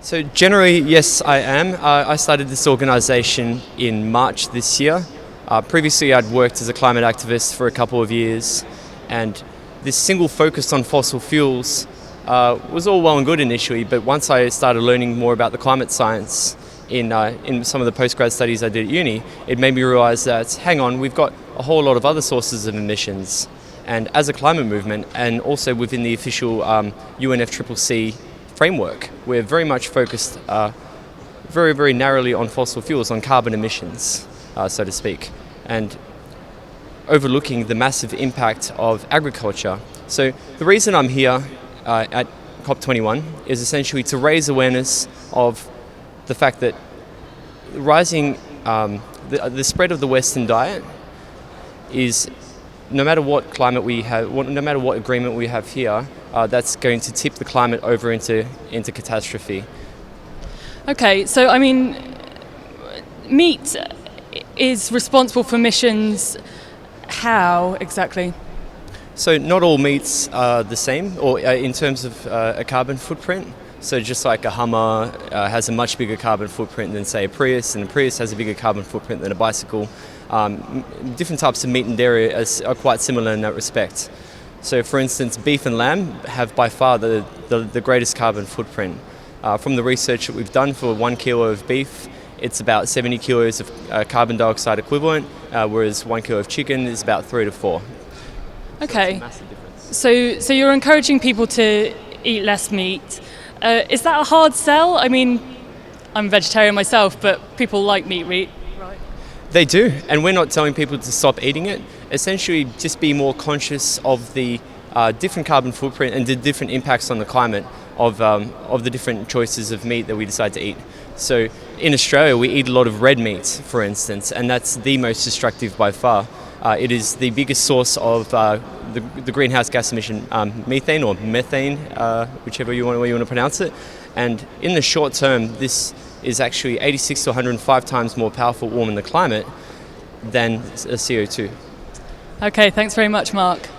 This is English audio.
So generally, yes, I am. I started this organisation in March this year. Previously, I'd worked as a climate activist for a couple of years, and this single focus on fossil fuels was all well and good initially, but once I started learning more about the climate science in some of the postgrad studies I did at uni, it made me realise that, hang on, we've got a whole lot of other sources of emissions. And as a climate movement, and also within the official UNFCCC framework, we're very much focused very, very narrowly on fossil fuels, on carbon emissions, so to speak, and overlooking the massive impact of agriculture. So the reason I'm here at COP21 is essentially to raise awareness of the fact that rising, the spread of the Western diet is, no matter what climate we have, no matter what agreement we have here, that's going to tip the climate over into catastrophe. Okay, so I mean, meat is responsible for emissions. How exactly? So not all meats are the same, or in terms of a carbon footprint. So just like a Hummer has a much bigger carbon footprint than, say, a Prius, and a Prius has a bigger carbon footprint than a bicycle. Different types of meat and dairy are quite similar in that respect. So for instance, beef and lamb have by far the greatest carbon footprint. From the research that we've done, for 1 kilo of beef, it's about 70 kilos of carbon dioxide equivalent, whereas 1 kilo of chicken is about 3 to 4. Okay. So it's a massive difference. So you're encouraging people to eat less meat. Is that a hard sell? I mean, I'm a vegetarian myself, but people like meat, right? They do, and we're not telling people to stop eating it. Essentially, just be more conscious of the different carbon footprint and the different impacts on the climate of the different choices of meat that we decide to eat. So in Australia, we eat a lot of red meat, for instance, and that's the most destructive by far. It is the biggest source of the greenhouse gas emission, methane or methane, whichever way you want to pronounce it. And in the short term, this is actually 86 to 105 times more powerful warming the climate than CO2. Okay, thanks very much, Mark.